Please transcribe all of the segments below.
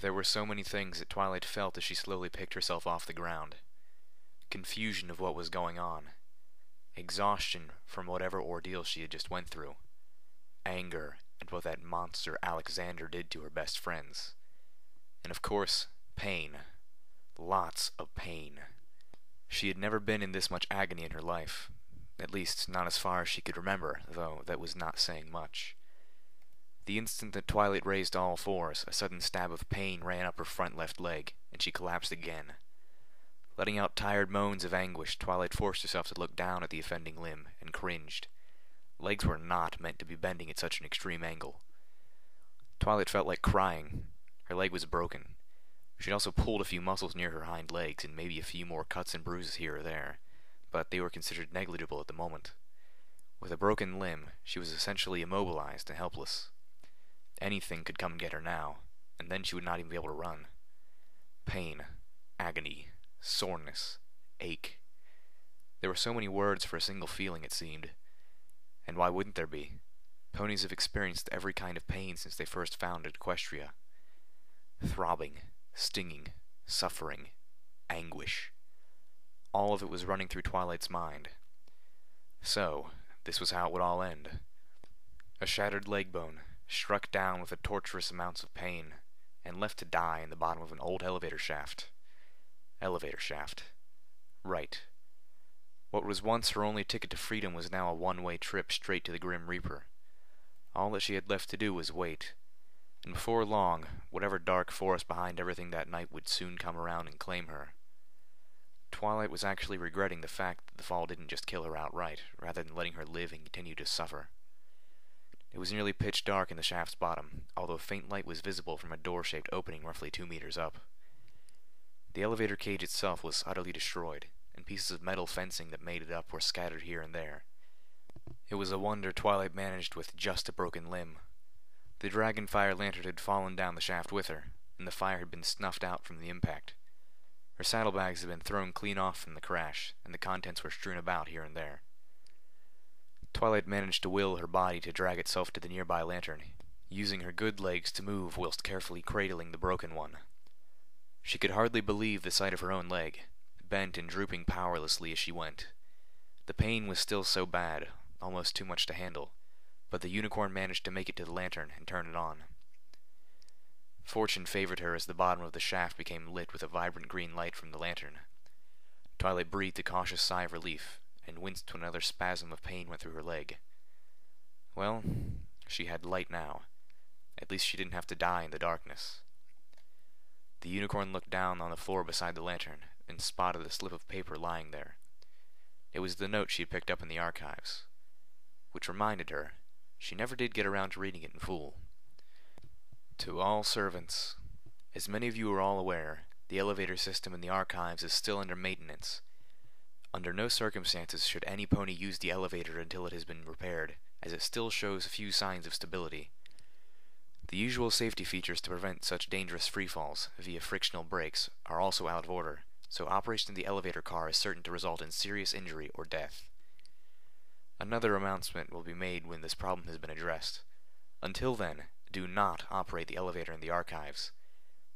There were so many things that Twilight felt as she slowly picked herself off the ground. Confusion of what was going on. Exhaustion from whatever ordeal she had just went through. Anger at what that monster Alexander did to her best friends. And of course, pain. Lots of pain. She had never been in this much agony in her life. At least, not as far as she could remember, though that was not saying much. The instant that Twilight raised all fours, a sudden stab of pain ran up her front left leg, and she collapsed again. Letting out tired moans of anguish, Twilight forced herself to look down at the offending limb, and cringed. Legs were not meant to be bending at such an extreme angle. Twilight felt like crying. Her leg was broken. She'd also pulled a few muscles near her hind legs, and maybe a few more cuts and bruises here or there, but they were considered negligible at the moment. With a broken limb, she was essentially immobilized and helpless. Anything could come and get her now, and then she would not even be able to run. Pain, agony, soreness, ache. There were so many words for a single feeling, it seemed. And why wouldn't there be? Ponies have experienced every kind of pain since they first founded Equestria. Throbbing, stinging, suffering, anguish. All of it was running through Twilight's mind. So, this was how it would all end. A shattered leg bone, struck down with a torturous amounts of pain, and left to die in the bottom of an old elevator shaft. Elevator shaft. Right. What was once her only ticket to freedom was now a one-way trip straight to the Grim Reaper. All that she had left to do was wait, and before long, whatever dark force behind everything that night would soon come around and claim her. Twilight was actually regretting the fact that the fall didn't just kill her outright, rather than letting her live and continue to suffer. It was nearly pitch dark in the shaft's bottom, although faint light was visible from a door-shaped opening roughly 2 meters up. The elevator cage itself was utterly destroyed, and pieces of metal fencing that made it up were scattered here and there. It was a wonder Twilight managed with just a broken limb. The dragonfire lantern had fallen down the shaft with her, and the fire had been snuffed out from the impact. Her saddlebags had been thrown clean off from the crash, and the contents were strewn about here and there. Twilight managed to will her body to drag itself to the nearby lantern, using her good legs to move whilst carefully cradling the broken one. She could hardly believe the sight of her own leg, bent and drooping powerlessly as she went. The pain was still so bad, almost too much to handle, but the unicorn managed to make it to the lantern and turn it on. Fortune favored her as the bottom of the shaft became lit with a vibrant green light from the lantern. Twilight breathed a cautious sigh of relief, and winced when another spasm of pain went through her leg. Well, she had light now. At least she didn't have to die in the darkness. The unicorn looked down on the floor beside the lantern, and spotted a slip of paper lying there. It was the note she had picked up in the archives, which reminded her she never did get around to reading it in full. To all servants, as many of you are all aware, the elevator system in the archives is still under maintenance. Under no circumstances should any pony use the elevator until it has been repaired, as it still shows a few signs of stability. The usual safety features to prevent such dangerous freefalls via frictional brakes are also out of order, so operation of the elevator car is certain to result in serious injury or death. Another announcement will be made when this problem has been addressed. Until then, do not operate the elevator in the archives.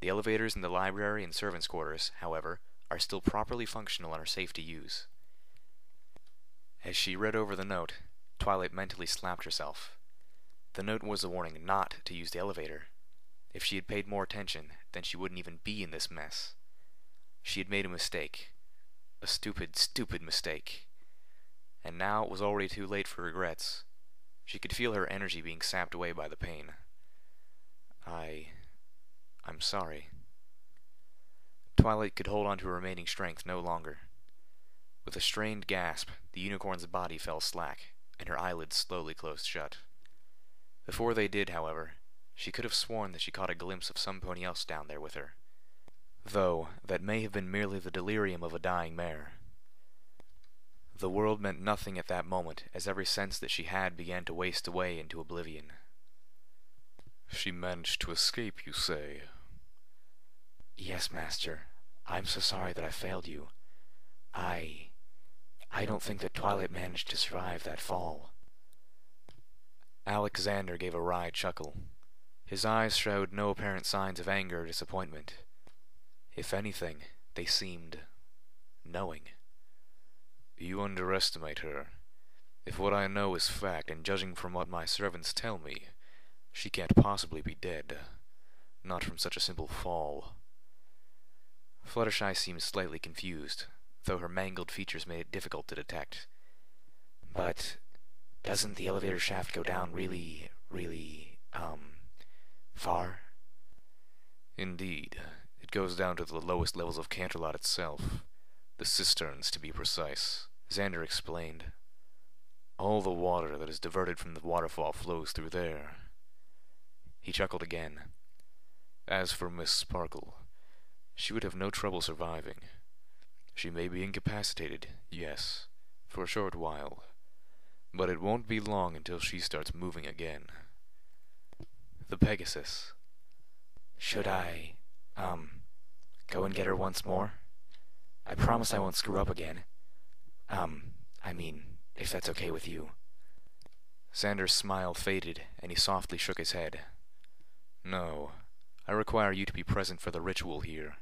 The elevators in the library and servants' quarters, however, are still properly functional and are safe to use. As she read over the note, Twilight mentally slapped herself. The note was a warning not to use the elevator. If she had paid more attention, then she wouldn't even be in this mess. She had made a mistake. A stupid, stupid mistake. And now it was already too late for regrets. She could feel her energy being sapped away by the pain. I'm sorry. Twilight could hold on to her remaining strength no longer. With a strained gasp, the unicorn's body fell slack, and her eyelids slowly closed shut. Before they did, however, she could have sworn that she caught a glimpse of somepony else down there with her. Though, that may have been merely the delirium of a dying mare. The world meant nothing at that moment, as every sense that she had began to waste away into oblivion. She managed to escape, you say? Yes, Master. I'm so sorry that I failed you. I don't think that Twilight managed to survive that fall. Alexander gave a wry chuckle. His eyes showed no apparent signs of anger or disappointment. If anything, they seemed knowing. You underestimate her. If what I know is fact, and judging from what my servants tell me, she can't possibly be dead. Not from such a simple fall. Fluttershy seemed slightly confused, though her mangled features made it difficult to detect. But doesn't the elevator shaft go down really, far? Indeed. It goes down to the lowest levels of Canterlot itself. The cisterns, to be precise. Xander explained. All the water that is diverted from the waterfall flows through there. He chuckled again. As for Miss Sparkle, she would have no trouble surviving. She may be incapacitated, yes, for a short while, but it won't be long until she starts moving again. The Pegasus. Should I, go and get her once more? I promise I won't screw up again. If that's okay with you. Xander's smile faded, and he softly shook his head. No, I require you to be present for the ritual here.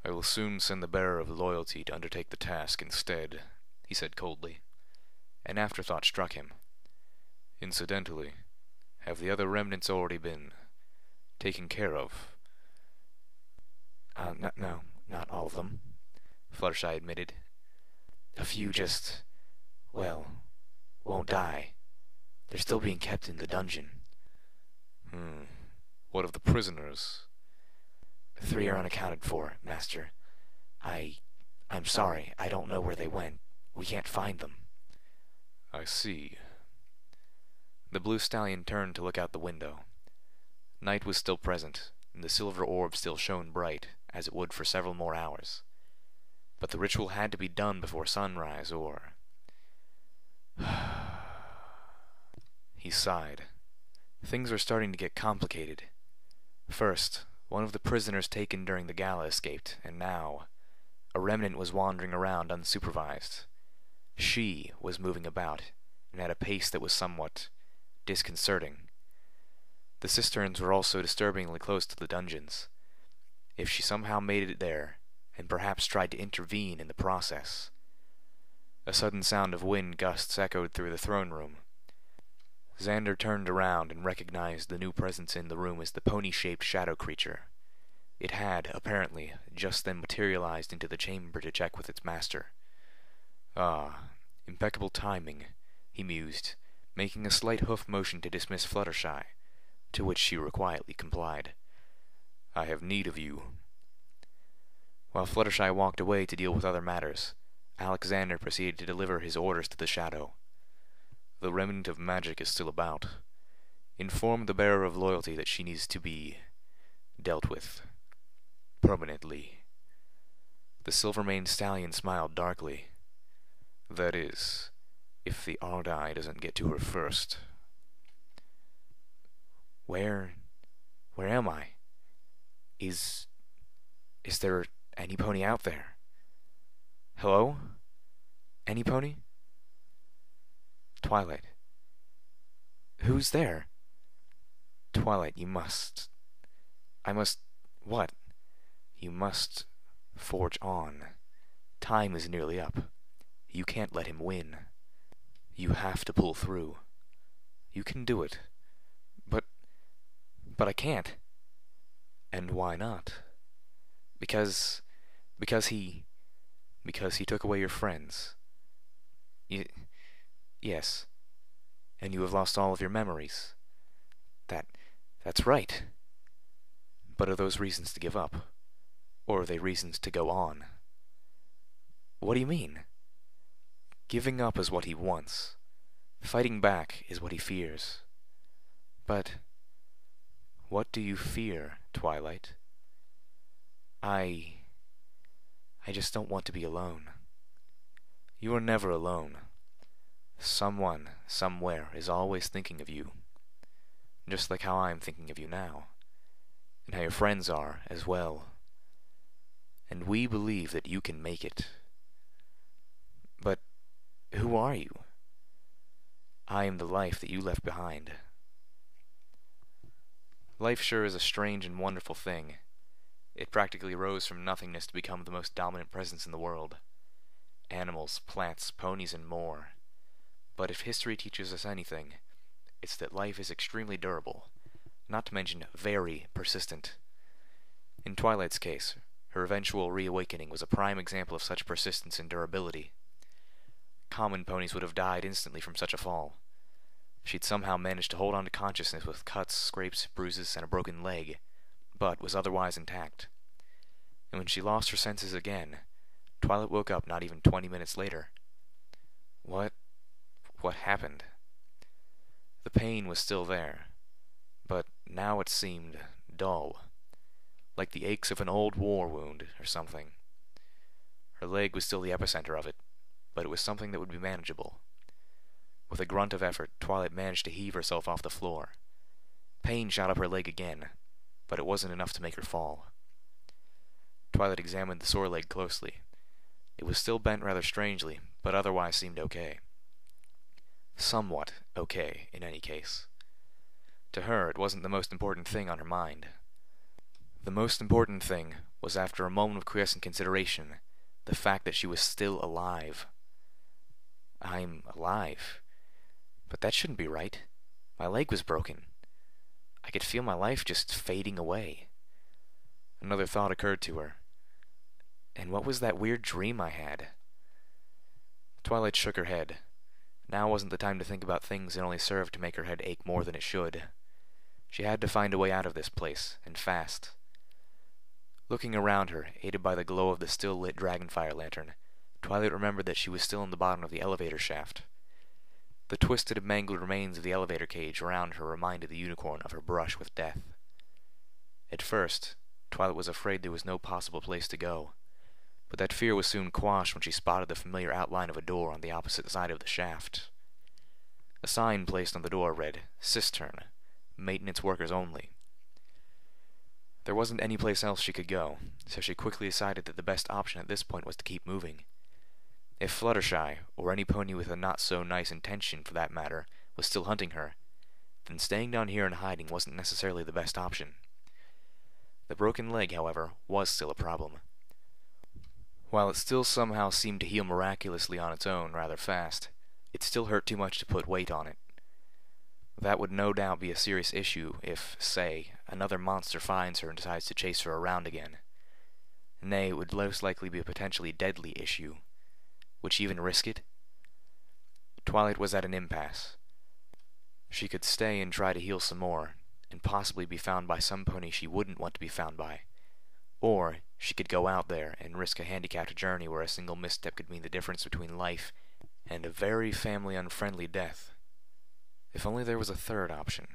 I will soon send the bearer of loyalty to undertake the task instead, he said coldly. An afterthought struck him. Incidentally, have the other remnants already been taken care of? No, not all of them, Fluttershy admitted. A few just, won't die. They're still being kept in the dungeon. What of the prisoners? 3 are unaccounted for, Master. I'm sorry, I don't know where they went. We can't find them. I see. The blue stallion turned to look out the window. Night was still present, and the silver orb still shone bright, as it would for several more hours. But the ritual had to be done before sunrise, or... He sighed. Things were starting to get complicated. First, one of the prisoners taken during the gala escaped, and now, a remnant was wandering around unsupervised. She was moving about, and at a pace that was somewhat disconcerting. The cisterns were also disturbingly close to the dungeons. If she somehow made it there, and perhaps tried to intervene in the process... A sudden sound of wind gusts echoed through the throne room. Xander turned around and recognized the new presence in the room as the pony-shaped shadow creature. It had, apparently, just then materialized into the chamber to check with its master. Ah, impeccable timing, he mused, making a slight hoof motion to dismiss Fluttershy, to which she quietly complied. I have need of you. While Fluttershy walked away to deal with other matters, Alexander proceeded to deliver his orders to the shadow. The remnant of magic is still about. Inform the bearer of loyalty that she needs to be dealt with. Permanently. The silver-maned stallion smiled darkly. That is, if the Ardai doesn't get to her first. Where am I? Is there any pony out there? Hello? Any pony? Twilight. Who's there? Twilight, I must... What? You must forge on. Time is nearly up. You can't let him win. You have to pull through. You can do it. But I can't. And why not? Because he took away your friends. Yes. And you have lost all of your memories. That's right. But are those reasons to give up? Or are they reasons to go on? What do you mean? Giving up is what he wants. Fighting back is what he fears. But what do you fear, Twilight? I just don't want to be alone. You are never alone. Someone, somewhere, is always thinking of you. Just like how I'm thinking of you now. And how your friends are, as well. And we believe that you can make it. But who are you? I am the life that you left behind. Life sure is a strange and wonderful thing. It practically rose from nothingness to become the most dominant presence in the world. Animals, plants, ponies, and more. But if history teaches us anything, it's that life is extremely durable, not to mention very persistent. In Twilight's case, her eventual reawakening was a prime example of such persistence and durability. Common ponies would have died instantly from such a fall. She'd somehow managed to hold on to consciousness with cuts, scrapes, bruises, and a broken leg, but was otherwise intact. And when she lost her senses again, Twilight woke up not even 20 minutes later. What happened? The pain was still there, but now it seemed dull, like the aches of an old war wound or something. Her leg was still the epicenter of it, but it was something that would be manageable. With a grunt of effort, Twilight managed to heave herself off the floor. Pain shot up her leg again, but it wasn't enough to make her fall. Twilight examined the sore leg closely. It was still bent rather strangely, but otherwise seemed okay. Somewhat okay, in any case. To her, it wasn't the most important thing on her mind. The most important thing was, after a moment of quiescent consideration, the fact that she was still alive. I'm alive. But that shouldn't be right. My leg was broken. I could feel my life just fading away. Another thought occurred to her. And what was that weird dream I had? Twilight shook her head. Now wasn't the time to think about things that only served to make her head ache more than it should. She had to find a way out of this place, and fast. Looking around her, aided by the glow of the still-lit dragonfire lantern, Twilight remembered that she was still in the bottom of the elevator shaft. The twisted and mangled remains of the elevator cage around her reminded the unicorn of her brush with death. At first, Twilight was afraid there was no possible place to go, but that fear was soon quashed when she spotted the familiar outline of a door on the opposite side of the shaft. A sign placed on the door read, "Cistern, maintenance workers only." There wasn't any place else she could go, so she quickly decided that the best option at this point was to keep moving. If Fluttershy, or any pony with a not-so-nice intention for that matter, was still hunting her, then staying down here and hiding wasn't necessarily the best option. The broken leg, however, was still a problem. While it still somehow seemed to heal miraculously on its own rather fast, it still hurt too much to put weight on it. That would no doubt be a serious issue if, say, another monster finds her and decides to chase her around again. Nay, it would most likely be a potentially deadly issue. Would she even risk it? Twilight was at an impasse. She could stay and try to heal some more, and possibly be found by some pony she wouldn't want to be found by. Or she could go out there and risk a handicapped journey where a single misstep could mean the difference between life and a very family-unfriendly death. If only there was a third option.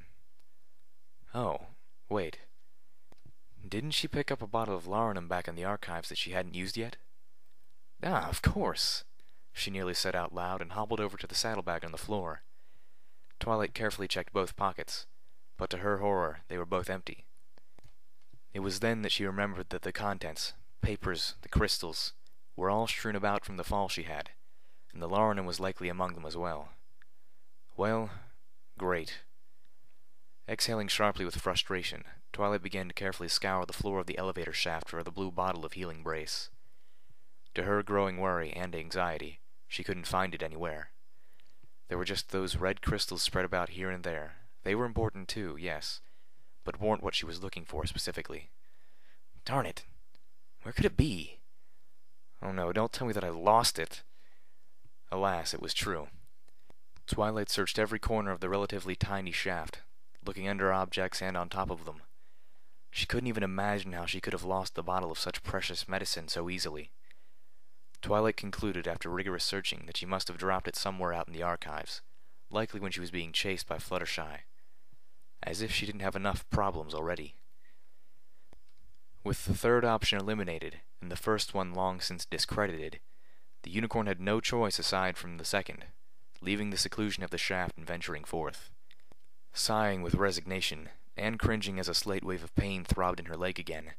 Oh, wait. Didn't she pick up a bottle of laudanum back in the archives that she hadn't used yet? Ah, of course, she nearly said out loud and hobbled over to the saddlebag on the floor. Twilight carefully checked both pockets, but to her horror they were both empty. It was then that she remembered that the contents, papers, the crystals, were all strewn about from the fall she had, and the laudanum was likely among them as well. Well, great. Exhaling sharply with frustration, Twilight began to carefully scour the floor of the elevator shaft for the blue bottle of healing brace. To her growing worry and anxiety, she couldn't find it anywhere. There were just those red crystals spread about here and there. They were important too, yes, but weren't what she was looking for specifically. Darn it! Where could it be? Oh no, don't tell me that I lost it. Alas, it was true. Twilight searched every corner of the relatively tiny shaft, looking under objects and on top of them. She couldn't even imagine how she could have lost the bottle of such precious medicine so easily. Twilight concluded after rigorous searching that she must have dropped it somewhere out in the archives, likely when she was being chased by Fluttershy. As if she didn't have enough problems already. With the third option eliminated, and the first one long since discredited, the unicorn had no choice aside from the second, leaving the seclusion of the shaft and venturing forth. Sighing with resignation, and cringing as a slight wave of pain throbbed in her leg again,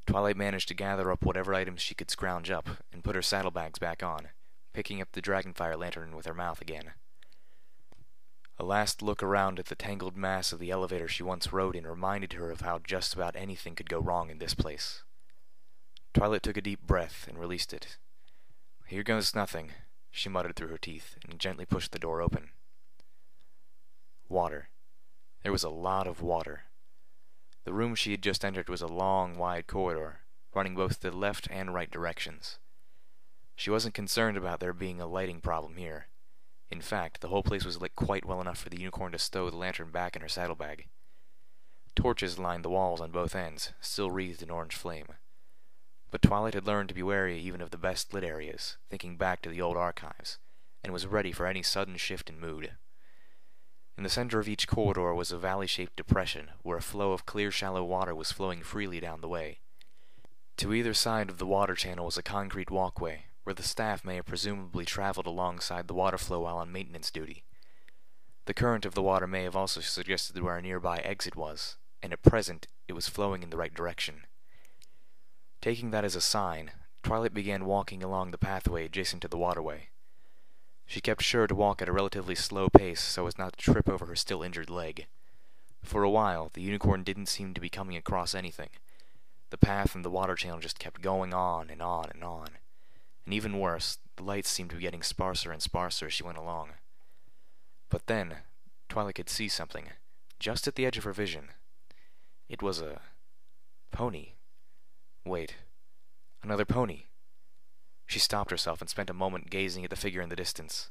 Twilight managed to gather up whatever items she could scrounge up, and put her saddlebags back on, picking up the dragonfire lantern with her mouth again. A last look around at the tangled mass of the elevator she once rode in reminded her of how just about anything could go wrong in this place. Twilight took a deep breath and released it. "Here goes nothing," she muttered through her teeth, and gently pushed the door open. Water. There was a lot of water. The room she had just entered was a long, wide corridor, running both the left and right directions. She wasn't concerned about there being a lighting problem here. In fact, the whole place was lit quite well enough for the unicorn to stow the lantern back in her saddlebag. Torches lined the walls on both ends, still wreathed in orange flame. But Twilight had learned to be wary even of the best lit areas, thinking back to the old archives, and was ready for any sudden shift in mood. In the center of each corridor was a valley-shaped depression, where a flow of clear shallow water was flowing freely down the way. To either side of the water channel was a concrete walkway, where the staff may have presumably traveled alongside the water flow while on maintenance duty. The current of the water may have also suggested where a nearby exit was, and at present it was flowing in the right direction. Taking that as a sign, Twilight began walking along the pathway adjacent to the waterway. She kept sure to walk at a relatively slow pace so as not to trip over her still injured leg. For a while, the unicorn didn't seem to be coming across anything. The path and the water channel just kept going on and on and on. And even worse, the lights seemed to be getting sparser and sparser as she went along. But then, Twilight could see something, just at the edge of her vision. It was a pony. Wait, another pony. She stopped herself and spent a moment gazing at the figure in the distance.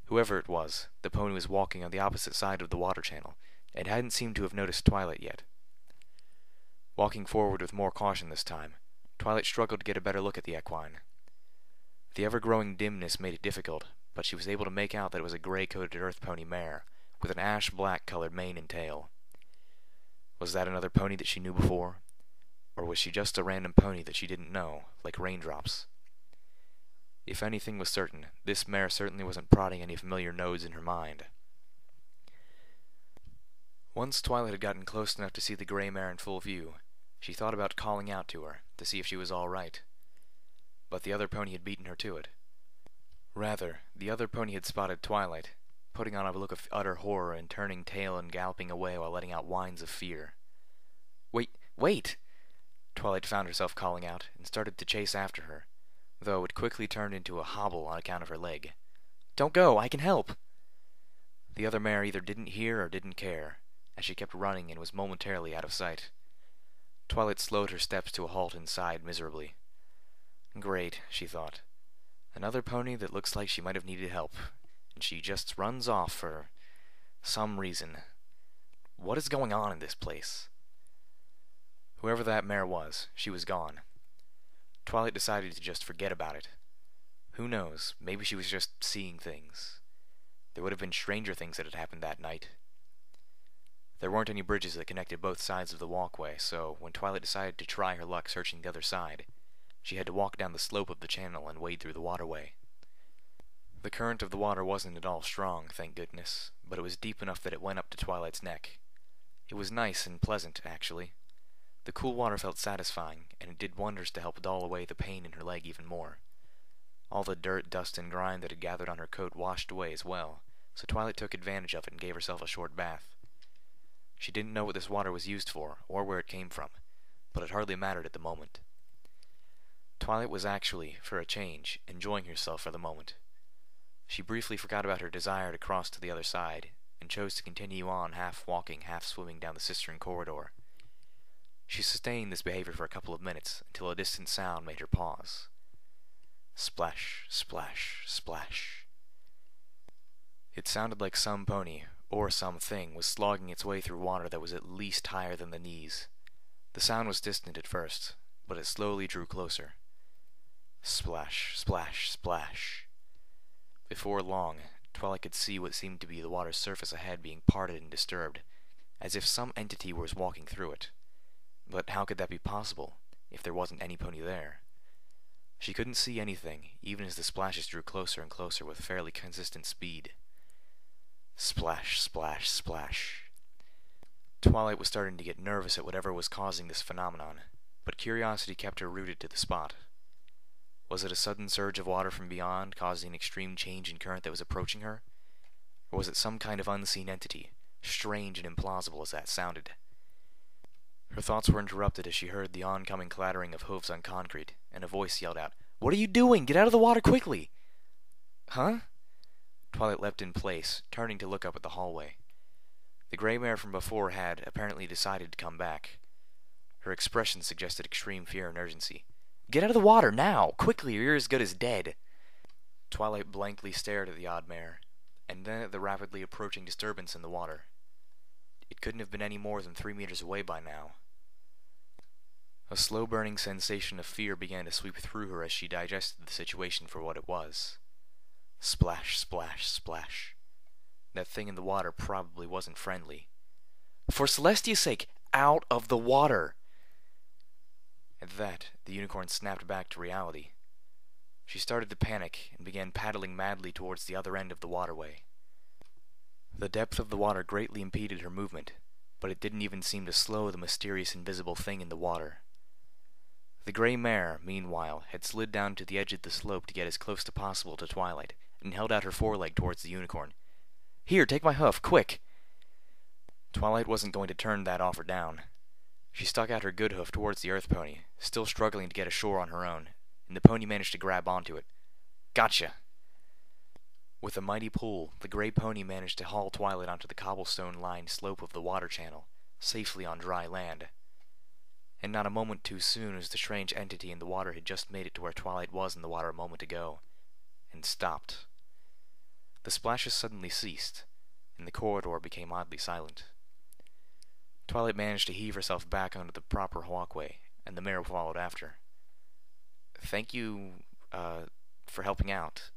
Whoever it was, the pony was walking on the opposite side of the water channel, and hadn't seemed to have noticed Twilight yet. Walking forward with more caution this time, Twilight struggled to get a better look at the equine. The ever-growing dimness made it difficult, but she was able to make out that it was a gray-coated earth pony mare, with an ash-black-colored mane and tail. Was that another pony that she knew before? Or was she just a random pony that she didn't know, like Raindrops? If anything was certain, this mare certainly wasn't prodding any familiar nodes in her mind. Once Twilight had gotten close enough to see the gray mare in full view, she thought about calling out to her, to see if she was all right. But the other pony had beaten her to it. Rather, the other pony had spotted Twilight, putting on a look of utter horror and turning tail and galloping away while letting out whines of fear. "Wait! Wait!" Twilight found herself calling out, and started to chase after her, though it quickly turned into a hobble on account of her leg. "Don't go! I can help!" The other mare either didn't hear or didn't care, as she kept running and was momentarily out of sight. Twilight slowed her steps to a halt and sighed miserably. Great, she thought. Another pony that looks like she might have needed help, and she just runs off for some reason. What is going on in this place? Whoever that mare was, she was gone. Twilight decided to just forget about it. Who knows, maybe she was just seeing things. There would have been stranger things that had happened that night. There weren't any bridges that connected both sides of the walkway, so when Twilight decided to try her luck searching the other side, she had to walk down the slope of the channel and wade through the waterway. The current of the water wasn't at all strong, thank goodness, but it was deep enough that it went up to Twilight's neck. It was nice and pleasant, actually. The cool water felt satisfying, and it did wonders to help dull away the pain in her leg even more. All the dirt, dust, and grime that had gathered on her coat washed away as well, so Twilight took advantage of it and gave herself a short bath. She didn't know what this water was used for, or where it came from, but it hardly mattered at the moment. Twilight was actually, for a change, enjoying herself for the moment. She briefly forgot about her desire to cross to the other side, and chose to continue on half walking, half swimming down the cistern corridor. She sustained this behavior for a couple of minutes, until a distant sound made her pause. Splash, splash, splash. It sounded like some pony, or something, was slogging its way through water that was at least higher than the knees. The sound was distant at first, but it slowly drew closer. Splash, splash, splash. Before long, Twilight could see what seemed to be the water's surface ahead being parted and disturbed, as if some entity was walking through it. But how could that be possible, if there wasn't any pony there? She couldn't see anything, even as the splashes drew closer and closer with fairly consistent speed. Splash, splash, splash. Twilight was starting to get nervous at whatever was causing this phenomenon, but curiosity kept her rooted to the spot. Was it a sudden surge of water from beyond, causing an extreme change in current that was approaching her? Or was it some kind of unseen entity, strange and implausible as that sounded? Her thoughts were interrupted as she heard the oncoming clattering of hooves on concrete, and a voice yelled out, "What are you doing? Get out of the water quickly!" Huh? Twilight leapt in place, turning to look up at the hallway. The gray mare from before had apparently decided to come back. Her expression suggested extreme fear and urgency. "Get out of the water, now! Quickly, or you're as good as dead!" Twilight blankly stared at the odd mare, and then at the rapidly approaching disturbance in the water. It couldn't have been any more than 3 meters away by now. A slow-burning sensation of fear began to sweep through her as she digested the situation for what it was. Splash, splash, splash. That thing in the water probably wasn't friendly. For Celestia's sake, out of the water! At that, the unicorn snapped back to reality. She started to panic and began paddling madly towards the other end of the waterway. The depth of the water greatly impeded her movement, but it didn't even seem to slow the mysterious invisible thing in the water. The gray mare, meanwhile, had slid down to the edge of the slope to get as close as possible to Twilight, and held out her foreleg towards the unicorn. "Here, take my hoof, quick!" Twilight wasn't going to turn that offer down. She stuck out her good hoof towards the earth pony, still struggling to get ashore on her own, and the pony managed to grab onto it. "Gotcha!" With a mighty pull, the gray pony managed to haul Twilight onto the cobblestone-lined slope of the water channel, safely on dry land. And not a moment too soon, as the strange entity in the water had just made it to where Twilight was in the water a moment ago, and stopped. The splashes suddenly ceased, and the corridor became oddly silent. Twilight managed to heave herself back onto the proper walkway, and the mare followed after. "Thank you, for helping out,"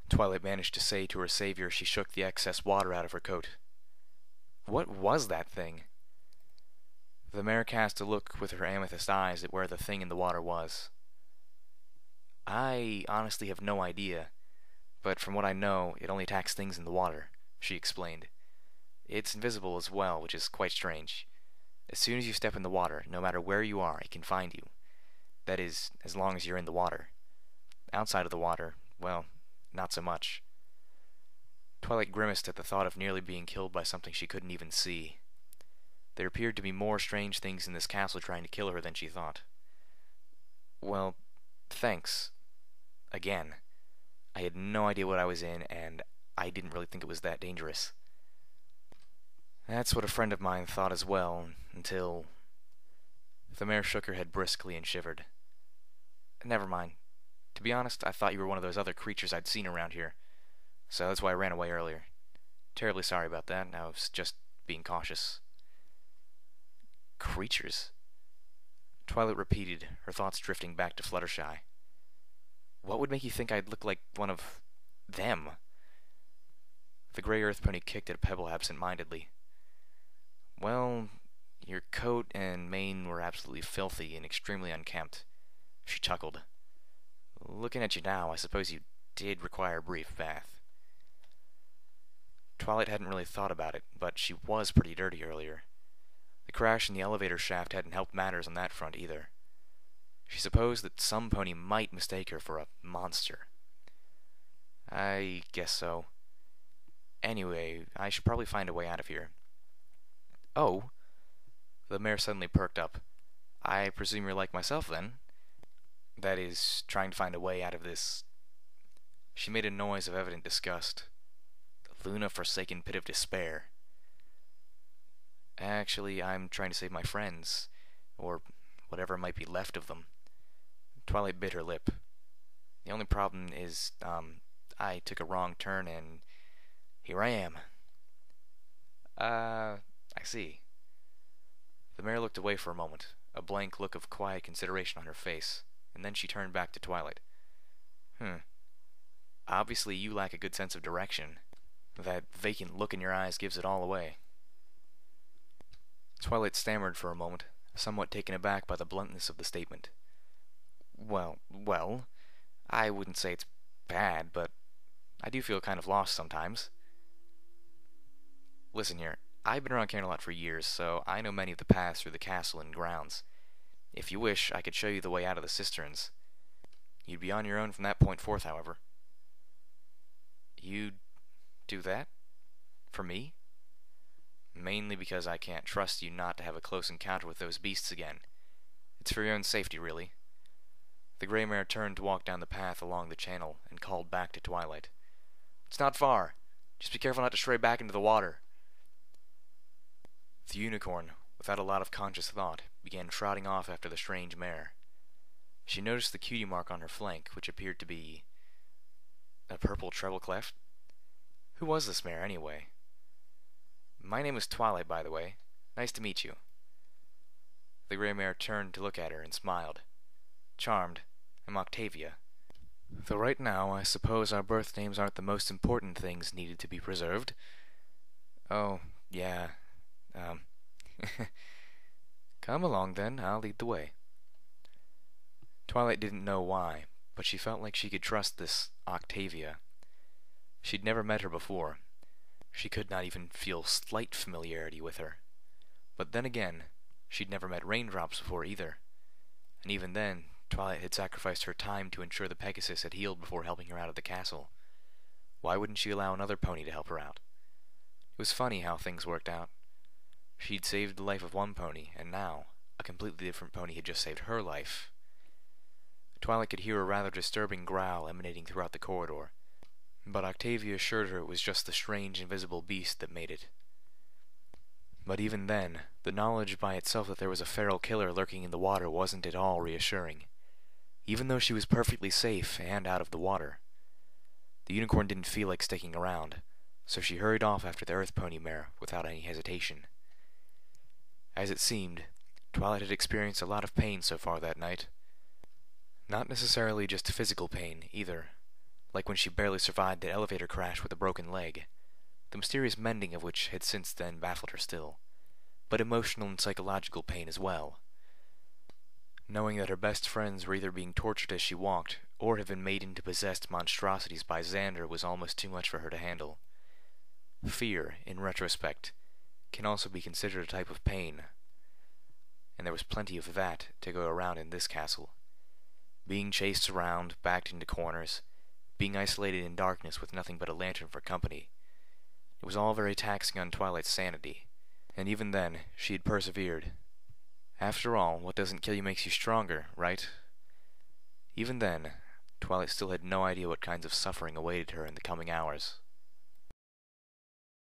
Twilight managed to say to her savior as she shook the excess water out of her coat. "What was that thing?" The mare cast a look with her amethyst eyes at where the thing in the water was. "I honestly have no idea, but from what I know, it only attacks things in the water," she explained. "It's invisible as well, which is quite strange. As soon as you step in the water, no matter where you are, it can find you. That is, as long as you're in the water. Outside of the water, well, not so much." Twilight grimaced at the thought of nearly being killed by something she couldn't even see. There appeared to be more strange things in this castle trying to kill her than she thought. "Well, thanks. Again. I had no idea what I was in, and I didn't really think it was that dangerous." "That's what a friend of mine thought as well, until—" The mare shook her head briskly and shivered. "Never mind. To be honest, I thought you were one of those other creatures I'd seen around here, so that's why I ran away earlier. Terribly sorry about that. I was just being cautious." "Creatures?" Twilight repeated, her thoughts drifting back to Fluttershy. "What would make you think I'd look like one of them?" The gray earth pony kicked at a pebble absent-mindedly. "Well, your coat and mane were absolutely filthy and extremely unkempt." She chuckled. "Looking at you now, I suppose you did require a brief bath." Twilight hadn't really thought about it, but she was pretty dirty earlier. The crash in the elevator shaft hadn't helped matters on that front either. She supposed that somepony might mistake her for a monster. "I guess so. Anyway, I should probably find a way out of here." "Oh?" The mare suddenly perked up. "I presume you're like myself, then? That is, trying to find a way out of this—" She made a noise of evident disgust. "Luna-forsaken pit of despair." "Actually, I'm trying to save my friends, or whatever might be left of them." Twilight bit her lip. "The only problem is, I took a wrong turn and here I am." I see." The mare looked away for a moment, a blank look of quiet consideration on her face, and then she turned back to Twilight. Obviously you lack a good sense of direction. That vacant look in your eyes gives it all away." Twilight stammered for a moment, somewhat taken aback by the bluntness of the statement. Well, I wouldn't say it's bad, but I do feel kind of lost sometimes." "Listen here, I've been around Camelot for years, so I know many of the paths through the castle and grounds. If you wish, I could show you the way out of the cisterns. You'd be on your own from that point forth, however." "You'd Do that? For me? Mainly because I can't trust you not to have a close encounter with those beasts again. It's for your own safety, really. The gray mare turned to walk down the path along the channel and called back to Twilight. It's not far. Just be careful not to stray back into the water. The unicorn, without a lot of conscious thought, began trotting off after the strange mare. She noticed the cutie mark on her flank, which appeared to be a purple treble clef. Who was this mare, anyway? My name is Twilight, by the way. Nice to meet you. The gray mare turned to look at her and smiled. Charmed. I'm Octavia. Though right now, I suppose our birth names aren't the most important things needed to be preserved. Oh, yeah. Come along, then. I'll lead the way. Twilight didn't know why, but she felt like she could trust this Octavia. She'd never met her before. She could not even feel slight familiarity with her. But then again, she'd never met Raindrops before either. And even then, Twilight had sacrificed her time to ensure the Pegasus had healed before helping her out of the castle. Why wouldn't she allow another pony to help her out? It was funny how things worked out. She'd saved the life of one pony, and now, a completely different pony had just saved her life. Twilight could hear a rather disturbing growl emanating throughout the corridor, but Octavia assured her it was just the strange invisible beast that made it. But even then, the knowledge by itself that there was a feral killer lurking in the water wasn't at all reassuring, even though she was perfectly safe and out of the water. The unicorn didn't feel like sticking around, so she hurried off after the earth pony mare without any hesitation. As it seemed, Twilight had experienced a lot of pain so far that night. Not necessarily just physical pain, either, like when she barely survived the elevator crash with a broken leg, the mysterious mending of which had since then baffled her still, but emotional and psychological pain as well. Knowing that her best friends were either being tortured as she walked, or had been made into possessed monstrosities by Xander was almost too much for her to handle. Fear, in retrospect, can also be considered a type of pain, and there was plenty of that to go around in this castle. Being chased around, backed into corners, being isolated in darkness with nothing but a lantern for company. It was all very taxing on Twilight's sanity, and even then, she had persevered. After all, what doesn't kill you makes you stronger, right? Even then, Twilight still had no idea what kinds of suffering awaited her in the coming hours.